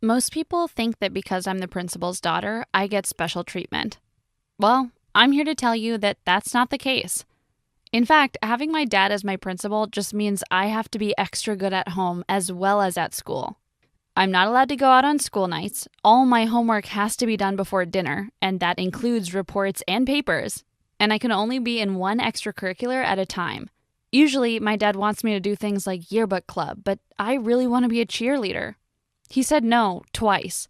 Most people think that because I'm the principal's daughter, I get special treatment. Well, I'm here to tell you that that's not the case. In fact, having my dad as my principal just means I have to be extra good at home as well as at school. I'm not allowed to go out on school nights. All my homework has to be done before dinner, and that includes reports and papers. And I can only be in one extracurricular at a time. Usually, my dad wants me to do things like yearbook club, but I really want to be a cheerleader. He said no twice.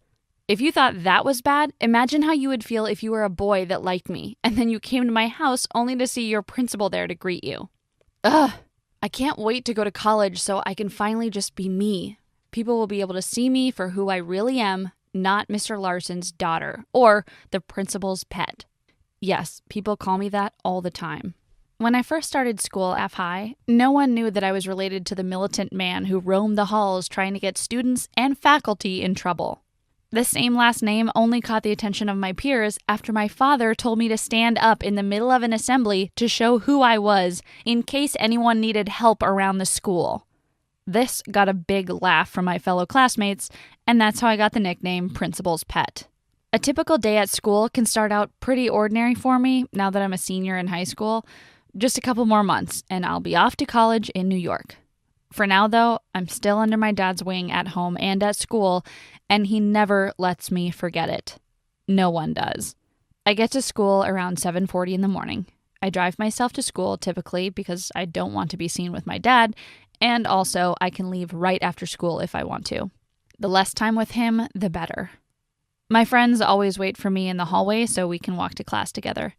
If you thought that was bad, imagine how you would feel if you were a boy that liked me, and then you came to my house only to see your principal there to greet you. Ugh, I can't wait to go to college so I can finally just be me. People will be able to see me for who I really am, not Mr. Larson's daughter, or the principal's pet. Yes, people call me that all the time. When I first started school F-High, no one knew that I was related to the militant man who roamed the halls trying to get students and faculty in trouble. The same last name only caught the attention of my peers after my father told me to stand up in the middle of an assembly to show who I was in case anyone needed help around the school. This got a big laugh from my fellow classmates, and that's how I got the nickname Principal's Pet. A typical day at school can start out pretty ordinary for me now that I'm a senior in high school. Just a couple more months, and I'll be off to college in New York. For now, though, I'm still under my dad's wing at home and at school, and he never lets me forget it. No one does. I get to school around 7:40 in the morning. I drive myself to school typically because I don't want to be seen with my dad, and also I can leave right after school if I want to. The less time with him, the better. My friends always wait for me in the hallway so we can walk to class together.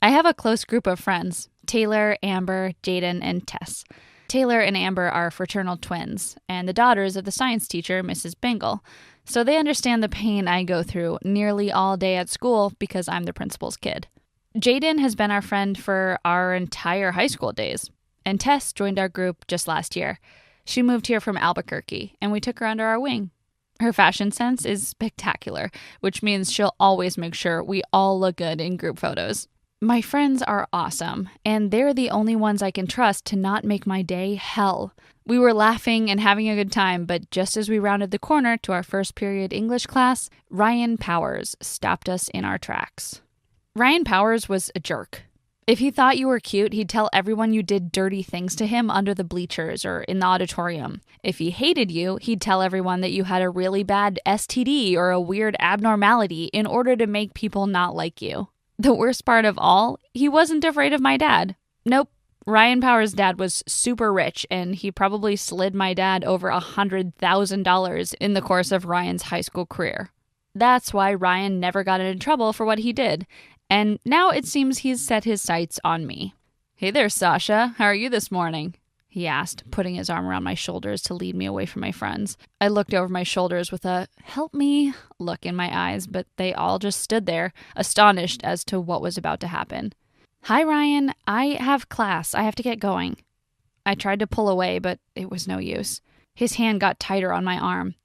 I have a close group of friends, Taylor, Amber, Jaden, and Tess. Taylor and Amber are fraternal twins, and the daughters of the science teacher, Mrs. Bingle, so they understand the pain I go through nearly all day at school because I'm the principal's kid. Jaden has been our friend for our entire high school days, and Tess joined our group just last year. She moved here from Albuquerque, and we took her under our wing. Her fashion sense is spectacular, which means she'll always make sure we all look good in group photos. My friends are awesome, and they're the only ones I can trust to not make my day hell. We were laughing and having a good time, but just as we rounded the corner to our first period English class, Ryan Powers stopped us in our tracks. Ryan Powers was a jerk. If he thought you were cute, he'd tell everyone you did dirty things to him under the bleachers or in the auditorium. If he hated you, he'd tell everyone that you had a really bad STD or a weird abnormality in order to make people not like you. The worst part of all, he wasn't afraid of my dad. Nope. Ryan Powers' dad was super rich, and he probably slid my dad over $100,000 in the course of Ryan's high school career. That's why Ryan never got into trouble for what he did, and now it seems he's set his sights on me. "Hey there, Sasha. How are you this morning?" he asked, putting his arm around my shoulders to lead me away from my friends. I looked over my shoulders with a "help me" look in my eyes, but they all just stood there, astonished as to what was about to happen. "Hi, Ryan. I have class. I have to get going." I tried to pull away, but it was no use. His hand got tighter on my arm.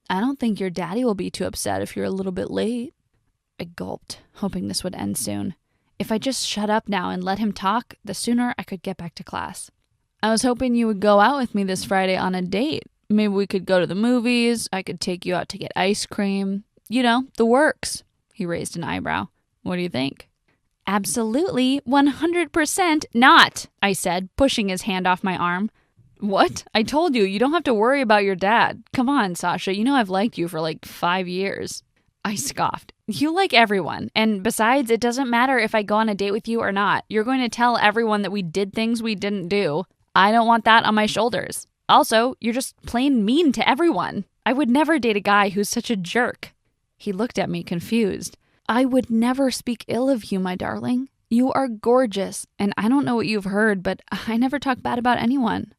"I don't think your daddy will be too upset if you're a little bit late." I gulped, hoping this would end soon. If I just shut up now and let him talk, the sooner I could get back to class. "I was hoping you would go out with me this Friday on a date. Maybe we could go to the movies. I could take you out to get ice cream. You know, the works." He raised an eyebrow. "What do you think?" "Absolutely, 100% not," I said, pushing his hand off my arm. "What? I told you don't have to worry about your dad. Come on, Sasha, you know I've liked you for like 5 years. I scoffed. "You like everyone, and besides, it doesn't matter if I go on a date with you or not. You're going to tell everyone that we did things we didn't do. I don't want that on my shoulders. Also, you're just plain mean to everyone. I would never date a guy who's such a jerk." He looked at me confused. "I would never speak ill of you, my darling. You are gorgeous, and I don't know what you've heard, but I never talk bad about anyone."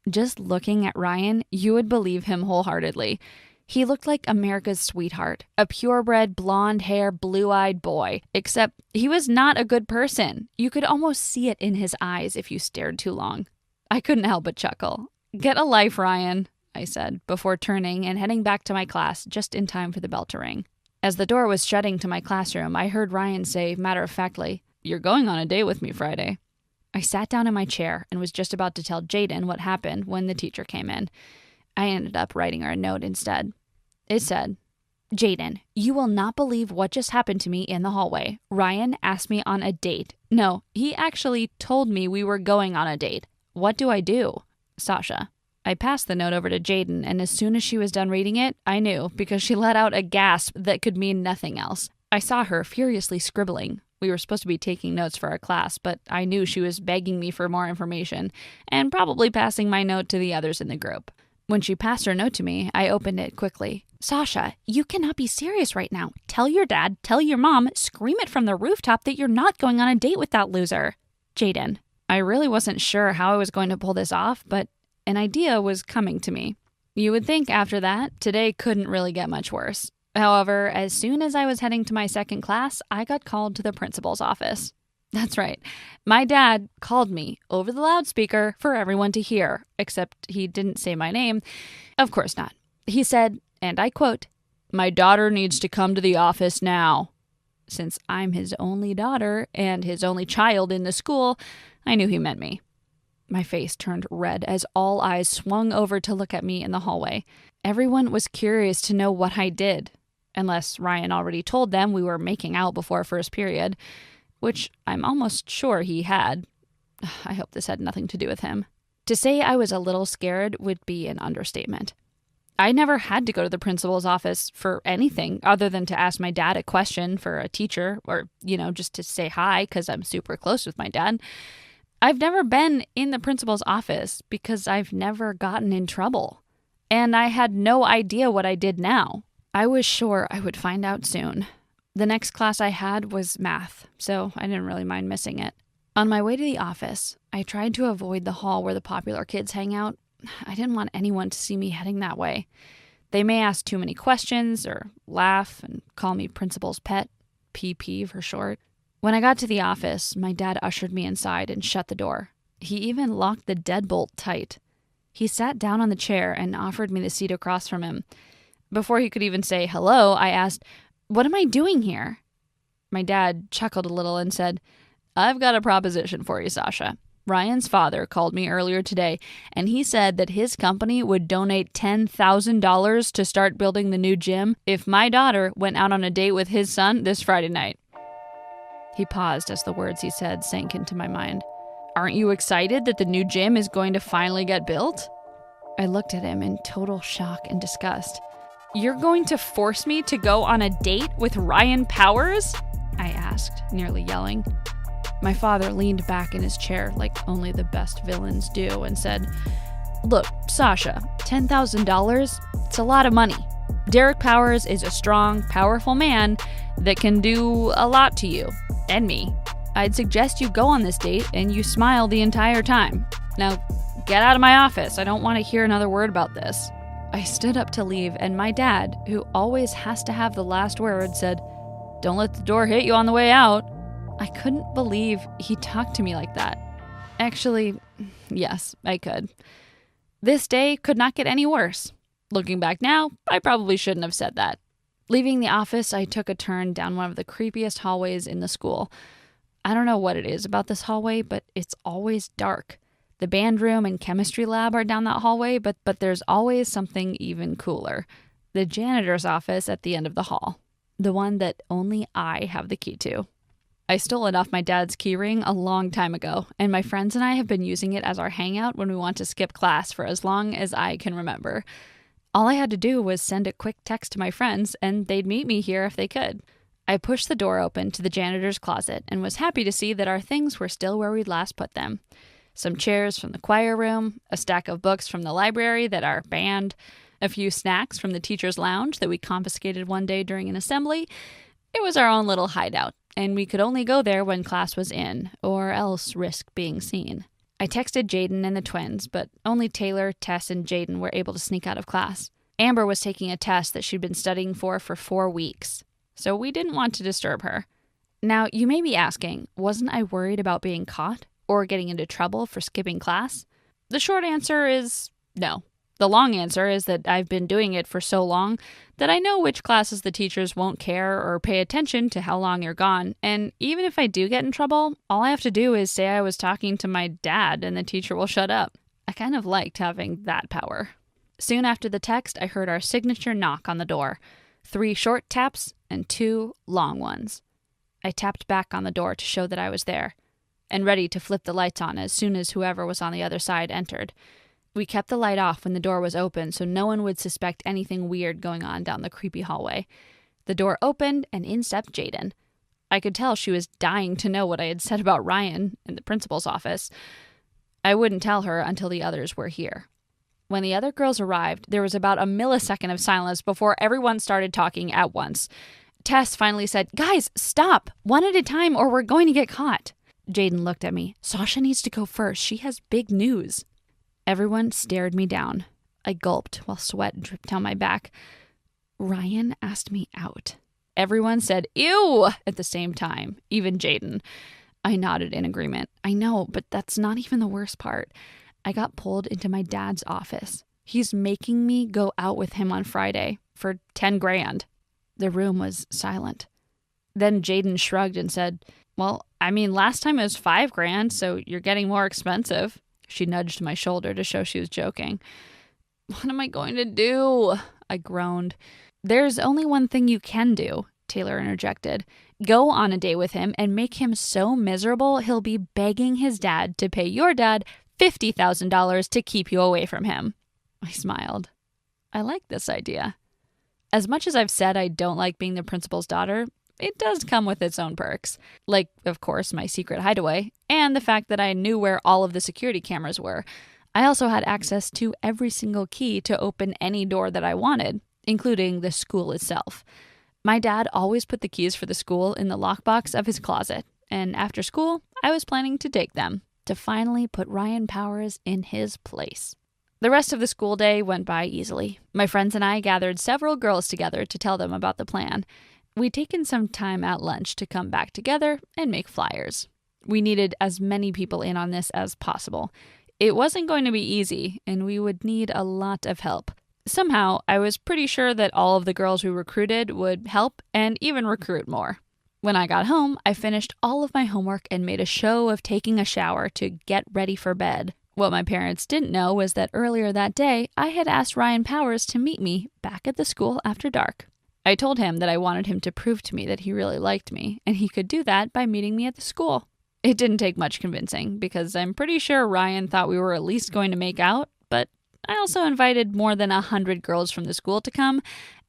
Just looking at Ryan, you would believe him wholeheartedly. He looked like America's sweetheart, a purebred, blonde-haired, blue-eyed boy, except he was not a good person. You could almost see it in his eyes if you stared too long. I couldn't help but chuckle. "Get a life, Ryan," I said, before turning and heading back to my class just in time for the bell to ring. As the door was shutting to my classroom, I heard Ryan say matter-of-factly, "You're going on a date with me Friday." I sat down in my chair and was just about to tell Jaden what happened when the teacher came in. I ended up writing her a note instead. It said, Jaden, you will not believe what just happened to me in the hallway. Ryan asked me on a date. No, he actually told me we were going on a date. What do I do? Sasha. I passed the note over to Jaden, and as soon as she was done reading it, I knew because she let out a gasp that could mean nothing else. I saw her furiously scribbling. We were supposed to be taking notes for our class, but I knew she was begging me for more information and probably passing my note to the others in the group. When she passed her note to me, I opened it quickly. Sasha, you cannot be serious right now. Tell your dad, tell your mom, scream it from the rooftop that you're not going on a date with that loser. Jaden. I really wasn't sure how I was going to pull this off, but an idea was coming to me. You would think after that, today couldn't really get much worse. However, as soon as I was heading to my second class, I got called to the principal's office. That's right. My dad called me over the loudspeaker for everyone to hear, except he didn't say my name. Of course not. He said, and I quote, "My daughter needs to come to the office now." Since I'm his only daughter and his only child in the school, I knew he meant me. My face turned red as all eyes swung over to look at me in the hallway. Everyone was curious to know what I did, unless Ryan already told them we were making out before first period, which I'm almost sure he had. I hope this had nothing to do with him. To say I was a little scared would be an understatement. I never had to go to the principal's office for anything other than to ask my dad a question for a teacher or, just to say hi because I'm super close with my dad. I've never been in the principal's office because I've never gotten in trouble. And I had no idea what I did now. I was sure I would find out soon. The next class I had was math, so I didn't really mind missing it. On my way to the office, I tried to avoid the hall where the popular kids hang out. I didn't want anyone to see me heading that way. They may ask too many questions or laugh and call me principal's pet, PP for short. When I got to the office, my dad ushered me inside and shut the door. He even locked the deadbolt tight. He sat down on the chair and offered me the seat across from him. Before he could even say hello, I asked, "What am I doing here?" My dad chuckled a little and said, "I've got a proposition for you, Sasha. Ryan's father called me earlier today, and he said that his company would donate $10,000 to start building the new gym if my daughter went out on a date with his son this Friday night." He paused as the words he said sank into my mind. "Aren't you excited that the new gym is going to finally get built?" I looked at him in total shock and disgust. "You're going to force me to go on a date with Ryan Powers?" I asked, nearly yelling. My father leaned back in his chair like only the best villains do and said, "Look, Sasha, $10,000, it's a lot of money. Derek Powers is a strong, powerful man that can do a lot to you and me. I'd suggest you go on this date and you smile the entire time. Now, get out of my office. I don't want to hear another word about this." I stood up to leave, and my dad, who always has to have the last word, said, "Don't let the door hit you on the way out." I couldn't believe he talked to me like that. Actually, yes, I could. This day could not get any worse. Looking back now, I probably shouldn't have said that. Leaving the office, I took a turn down one of the creepiest hallways in the school. I don't know what it is about this hallway, but it's always dark. The band room and chemistry lab are down that hallway, but there's always something even cooler. The janitor's office at the end of the hall. The one that only I have the key to. I stole it off my dad's keyring a long time ago, and my friends and I have been using it as our hangout when we want to skip class for as long as I can remember. All I had to do was send a quick text to my friends, and they'd meet me here if they could. I pushed the door open to the janitor's closet and was happy to see that our things were still where we'd last put them. Some chairs from the choir room, a stack of books from the library that are banned, a few snacks from the teacher's lounge that we confiscated one day during an assembly. It was our own little hideout, and we could only go there when class was in, or else risk being seen. I texted Jaden and the twins, but only Taylor, Tess, and Jaden were able to sneak out of class. Amber was taking a test that she'd been studying for 4 weeks, so we didn't want to disturb her. Now, you may be asking, wasn't I worried about being caught or getting into trouble for skipping class? The short answer is no. The long answer is that I've been doing it for so long that I know which classes the teachers won't care or pay attention to how long you're gone, and even if I do get in trouble, all I have to do is say I was talking to my dad and the teacher will shut up. I kind of liked having that power. Soon after the text, I heard our signature knock on the door. 3 short taps and 2 long ones. I tapped back on the door to show that I was there, and ready to flip the lights on as soon as whoever was on the other side entered. We kept the light off when the door was open so no one would suspect anything weird going on down the creepy hallway. The door opened, and in stepped Jaden. I could tell she was dying to know what I had said about Ryan in the principal's office. I wouldn't tell her until the others were here. When the other girls arrived, there was about a millisecond of silence before everyone started talking at once. Tess finally said, "Guys, stop! One at a time or we're going to get caught." Jaden looked at me. "Sasha needs to go first. She has big news." Everyone stared me down. I gulped while sweat dripped down my back. Ryan asked me out. Everyone said, "Ew!" at the same time, even Jaden. I nodded in agreement. I know, but that's not even the worst part. I got pulled into my dad's office. He's making me go out with him on Friday for 10 grand. The room was silent. Then Jaden shrugged and said, "Well, I mean, last time it was 5 grand, so you're getting more expensive." She nudged my shoulder to show she was joking. "What am I going to do?" I groaned. "There's only one thing you can do," Taylor interjected. "Go on a date with him and make him so miserable he'll be begging his dad to pay your dad $50,000 to keep you away from him." I smiled. I like this idea. As much as I've said I don't like being the principal's daughter, it does come with its own perks. Like, of course, my secret hideaway, and the fact that I knew where all of the security cameras were. I also had access to every single key to open any door that I wanted, including the school itself. My dad always put the keys for the school in the lockbox of his closet, and after school, I was planning to take them to finally put Ryan Powers in his place. The rest of the school day went by easily. My friends and I gathered several girls together to tell them about the plan. We'd taken some time at lunch to come back together and make flyers. We needed as many people in on this as possible. It wasn't going to be easy, and we would need a lot of help. Somehow, I was pretty sure that all of the girls we recruited would help and even recruit more. When I got home, I finished all of my homework and made a show of taking a shower to get ready for bed. What my parents didn't know was that earlier that day, I had asked Ryan Powers to meet me back at the school after dark. I told him that I wanted him to prove to me that he really liked me, and he could do that by meeting me at the school. It didn't take much convincing, because I'm pretty sure Ryan thought we were at least going to make out, but I also invited more than 100 girls from the school to come,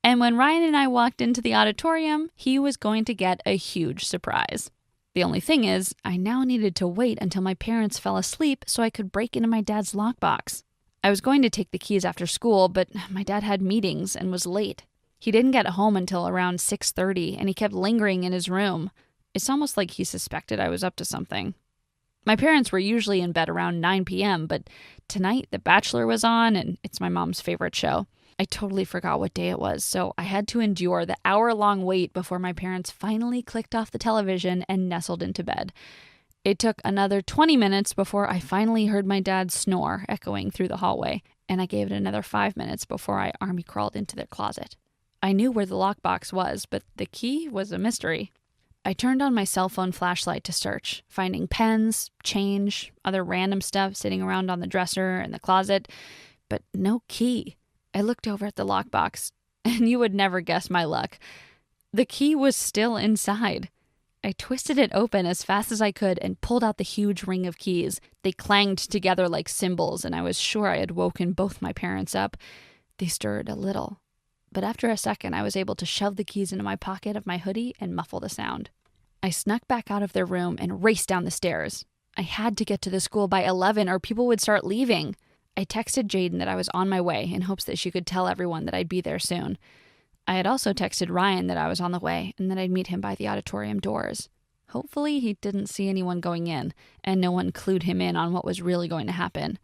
and when Ryan and I walked into the auditorium, he was going to get a huge surprise. The only thing is, I now needed to wait until my parents fell asleep so I could break into my dad's lockbox. I was going to take the keys after school, but my dad had meetings and was late. He didn't get home until around 6:30, and he kept lingering in his room. It's almost like he suspected I was up to something. My parents were usually in bed around 9 p.m., but tonight The Bachelor was on, and it's my mom's favorite show. I totally forgot what day it was, so I had to endure the hour-long wait before my parents finally clicked off the television and nestled into bed. It took another 20 minutes before I finally heard my dad snore echoing through the hallway, and I gave it another 5 minutes before I army crawled into their closet. I knew where the lockbox was, but the key was a mystery. I turned on my cell phone flashlight to search, finding pens, change, other random stuff sitting around on the dresser and the closet, but no key. I looked over at the lockbox, and you would never guess my luck. The key was still inside. I twisted it open as fast as I could and pulled out the huge ring of keys. They clanged together like cymbals, and I was sure I had woken both my parents up. They stirred a little. But after a second, I was able to shove the keys into my pocket of my hoodie and muffle the sound. I snuck back out of their room and raced down the stairs. I had to get to the school by 11 or people would start leaving. I texted Jaden that I was on my way in hopes that she could tell everyone that I'd be there soon. I had also texted Ryan that I was on the way and that I'd meet him by the auditorium doors. Hopefully he didn't see anyone going in, and no one clued him in on what was really going to happen.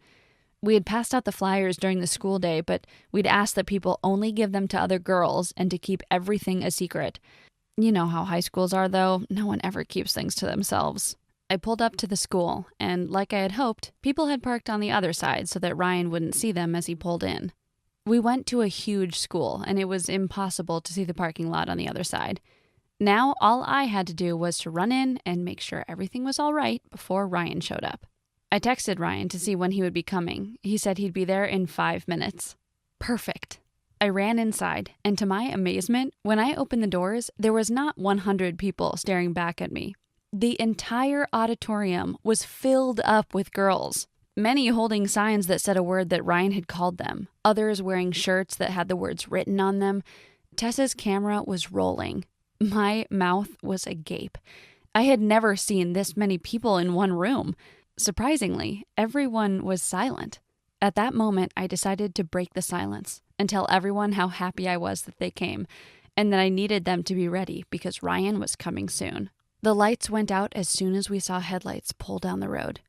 We had passed out the flyers during the school day, but we'd asked that people only give them to other girls and to keep everything a secret. You know how high schools are, though. No one ever keeps things to themselves. I pulled up to the school, and like I had hoped, people had parked on the other side so that Ryan wouldn't see them as he pulled in. We went to a huge school, and it was impossible to see the parking lot on the other side. Now, all I had to do was to run in and make sure everything was all right before Ryan showed up. I texted Ryan to see when he would be coming. He said he'd be there in 5 minutes. Perfect. I ran inside, and to my amazement, when I opened the doors, there was not 100 people staring back at me. The entire auditorium was filled up with girls, many holding signs that said a word that Ryan had called them, others wearing shirts that had the words written on them. Tessa's camera was rolling. My mouth was agape. I had never seen this many people in one room. Surprisingly, everyone was silent. At that moment, I decided to break the silence and tell everyone how happy I was that they came, and that I needed them to be ready because Ryan was coming soon. The lights went out as soon as we saw headlights pull down the road.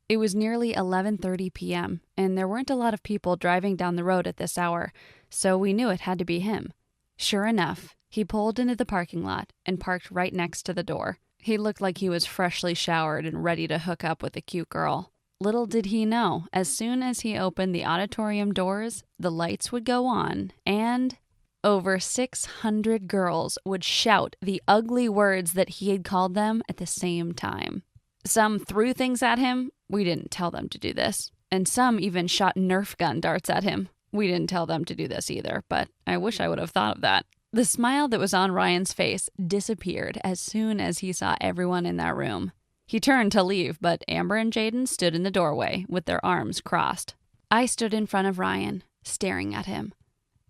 It was nearly 11:30 p.m., and there weren't a lot of people driving down the road at this hour, so we knew it had to be him. Sure enough, he pulled into the parking lot and parked right next to the door. He looked like he was freshly showered and ready to hook up with a cute girl. Little did he know, as soon as he opened the auditorium doors, the lights would go on, and over 600 girls would shout the ugly words that he had called them at the same time. Some threw things at him. We didn't tell them to do this. And some even shot Nerf gun darts at him. We didn't tell them to do this either, but I wish I would have thought of that. The smile that was on Ryan's face disappeared as soon as he saw everyone in that room. He turned to leave, but Amber and Jaden stood in the doorway with their arms crossed. I stood in front of Ryan, staring at him.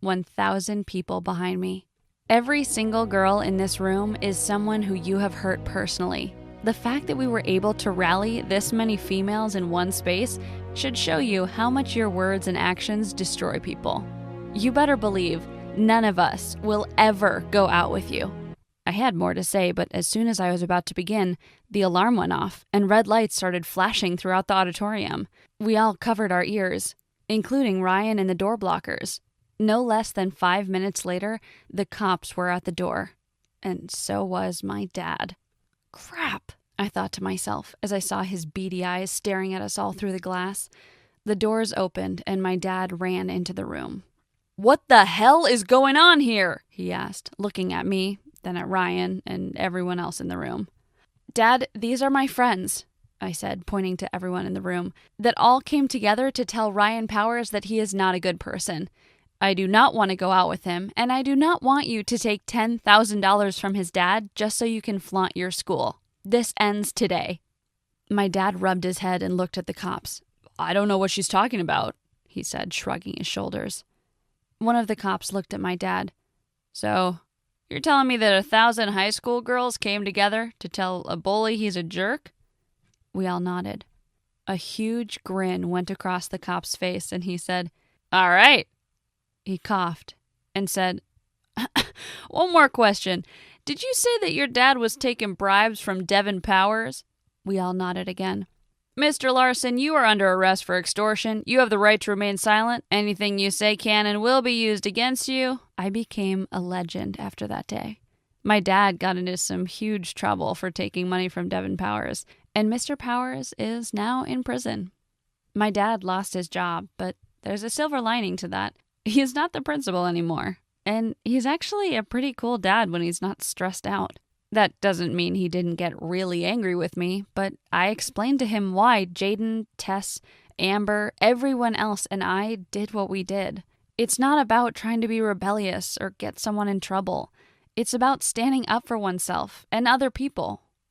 1,000 people behind me. Every single girl in this room is someone who you have hurt personally. The fact that we were able to rally this many females in one space should show you how much your words and actions destroy people. You better believe none of us will ever go out with you. I had more to say, but as soon as I was about to begin, the alarm went off and red lights started flashing throughout the auditorium. We all covered our ears, including Ryan and the door blockers. No less than 5 minutes later, the cops were at the door, and so was my dad. Crap, I thought to myself as I saw his beady eyes staring at us all through the glass. The doors opened and my dad ran into the room. "What the hell is going on here?" he asked, looking at me, then at Ryan and everyone else in the room. "Dad, these are my friends," I said, pointing to everyone in the room, "that all came together to tell Ryan Powers that he is not a good person. I do not want to go out with him, and I do not want you to take $10,000 from his dad just so you can flaunt your school. This ends today." My dad rubbed his head and looked at the cops. "I don't know what she's talking about," he said, shrugging his shoulders. One of the cops looked at my dad. "So, you're telling me that 1,000 high school girls came together to tell a bully he's a jerk?" We all nodded. A huge grin went across the cop's face, and he said, "All right." He coughed and said, "One more question. Did you say that your dad was taking bribes from Devin Powers?" We all nodded again. "Mr. Larson, you are under arrest for extortion. You have the right to remain silent. Anything you say can and will be used against you." I became a legend after that day. My dad got into some huge trouble for taking money from Devin Powers, and Mr. Powers is now in prison. My dad lost his job, but there's a silver lining to that. He's not the principal anymore, and he's actually a pretty cool dad when he's not stressed out. That doesn't mean he didn't get really angry with me, but I explained to him why Jaden, Tess, Amber, everyone else, and I did what we did. It's not about trying to be rebellious or get someone in trouble. It's about standing up for oneself and other people